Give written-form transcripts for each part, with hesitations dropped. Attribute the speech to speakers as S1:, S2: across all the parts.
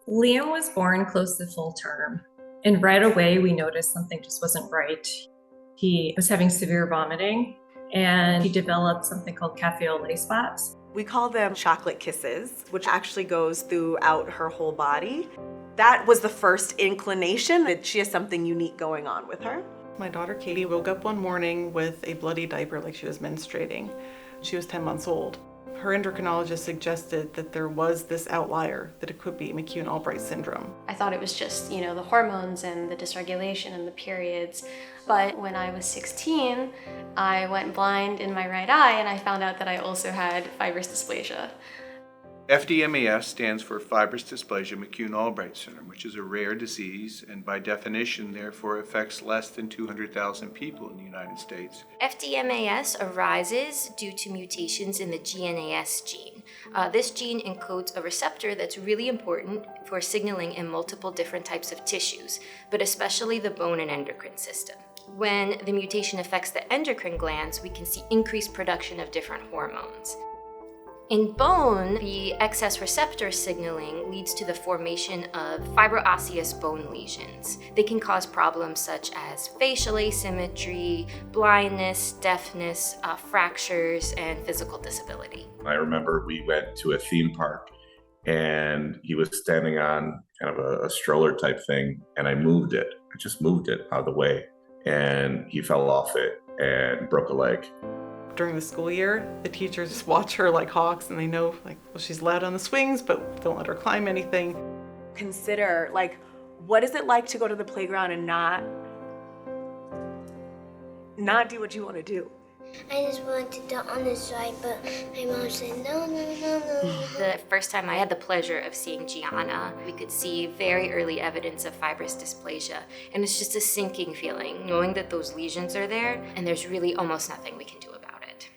S1: Liam was born close to full term, and right away we noticed something just wasn't right. He was having severe vomiting, and he developed something called cafe au lait spots.
S2: We call them chocolate kisses, which actually goes throughout her whole body. That was the first inclination that she has something unique going on with her.
S3: My daughter Katie woke up one morning with a bloody diaper like she was menstruating. She was 10 months old. Her endocrinologist suggested that there was this outlier, that it could be McCune-Albright syndrome.
S4: I thought it was just, the hormones and the dysregulation and the periods. But when I was 16, I went blind in my right eye and I found out that I also had fibrous dysplasia.
S5: FDMAS stands for fibrous dysplasia McCune-Albright syndrome, which is a rare disease and by definition, therefore, affects less than 200,000 people in the United States.
S6: FDMAS arises due to mutations in the GNAS gene. This gene encodes a receptor that's really important for signaling in multiple different types of tissues, but especially the bone and endocrine system. When the mutation affects the endocrine glands, we can see increased production of different hormones. In bone, the excess receptor signaling leads to the formation of fibroosseous bone lesions. They can cause problems such as facial asymmetry, blindness, deafness, fractures, and physical disability.
S7: I remember we went to a theme park and he was standing on kind of a stroller type thing, and I moved it. I just moved it out of the way, and he fell off it and broke a leg.
S3: During the school year, the teachers watch her like hawks and they know, she's loud on the swings, but don't let her climb anything.
S2: Consider, what is it like to go to the playground and not do what you want to do?
S8: I just wanted to do on the side, but my mom said, no.
S6: The first time I had the pleasure of seeing Gianna, we could see very early evidence of fibrous dysplasia. And it's just a sinking feeling, knowing that those lesions are there and there's really almost nothing we can do about it.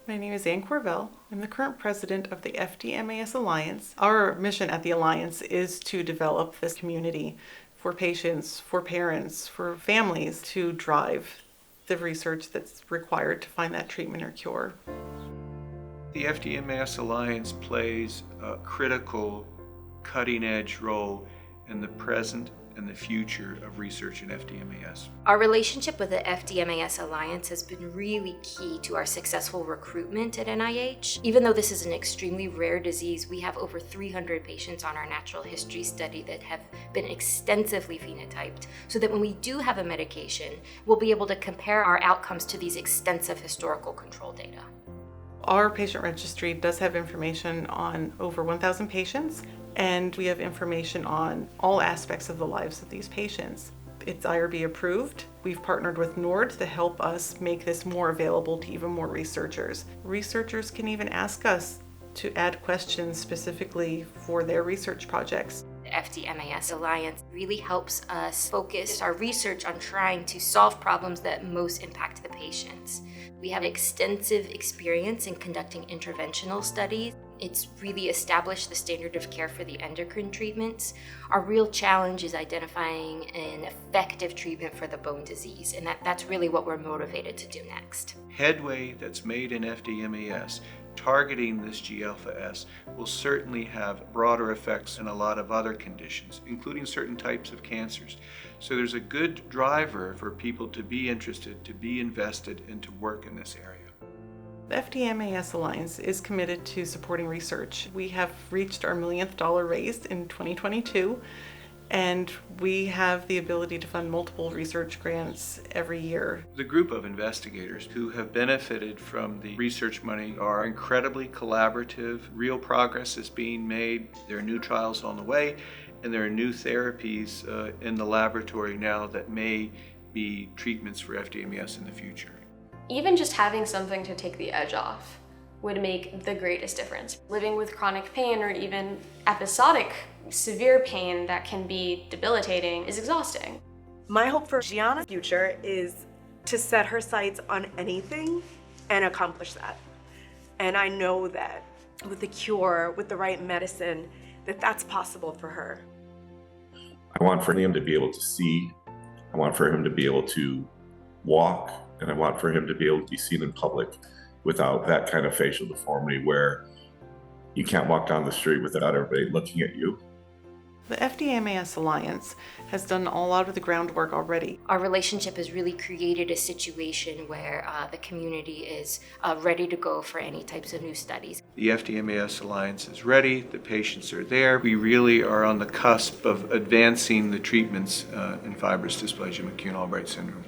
S3: My name is Ann Corvell. I'm the current president of the FDMAS Alliance. Our mission at the Alliance is to develop this community for patients, for parents, for families to drive the research that's required to find that treatment or cure.
S5: The FDMAS Alliance plays a critical, cutting-edge role in the present and the future of research in FDMAS.
S6: Our relationship with the FDMAS Alliance has been really key to our successful recruitment at NIH. Even though this is an extremely rare disease, we have over 300 patients on our natural history study that have been extensively phenotyped, so that when we do have a medication, we'll be able to compare our outcomes to these extensive historical control data.
S3: Our patient registry does have information on over 1,000 patients, and we have information on all aspects of the lives of these patients. It's IRB approved. We've partnered with NORD to help us make this more available to even more researchers. Researchers can even ask us to add questions specifically for their research projects.
S6: The FDMAS Alliance really helps us focus our research on trying to solve problems that most impact the patients. We have extensive experience in conducting interventional studies. It's really established the standard of care for the endocrine treatments. Our real challenge is identifying an effective treatment for the bone disease, and that's really what we're motivated to do next.
S5: Headway that's made in FDMAS targeting this G-alpha-S will certainly have broader effects in a lot of other conditions, including certain types of cancers. So there's a good driver for people to be interested, to be invested, and to work in this area.
S3: The FDMAS Alliance is committed to supporting research. We have reached our millionth dollar raised in 2022, and we have the ability to fund multiple research grants every year.
S5: The group of investigators who have benefited from the research money are incredibly collaborative. Real progress is being made. There are new trials on the way, and there are new therapies in the laboratory now that may be treatments for FDMAS in the future.
S4: Even just having something to take the edge off would make the greatest difference. Living with chronic pain or even episodic severe pain that can be debilitating is exhausting.
S2: My hope for Gianna's future is to set her sights on anything and accomplish that. And I know that with the cure, with the right medicine, that's possible for her.
S7: I want for him to be able to see. I want for him to be able to walk, and I want for him to be able to be seen in public without that kind of facial deformity where You can't walk down the street without everybody looking at you.
S3: The FDMAS Alliance has done a lot of the groundwork already.
S6: Our relationship has really created a situation where the community is ready to go for any types of new studies.
S5: The FDMAS Alliance is ready, the patients are there. We really are on the cusp of advancing the treatments in fibrous dysplasia McCune-Albright syndrome.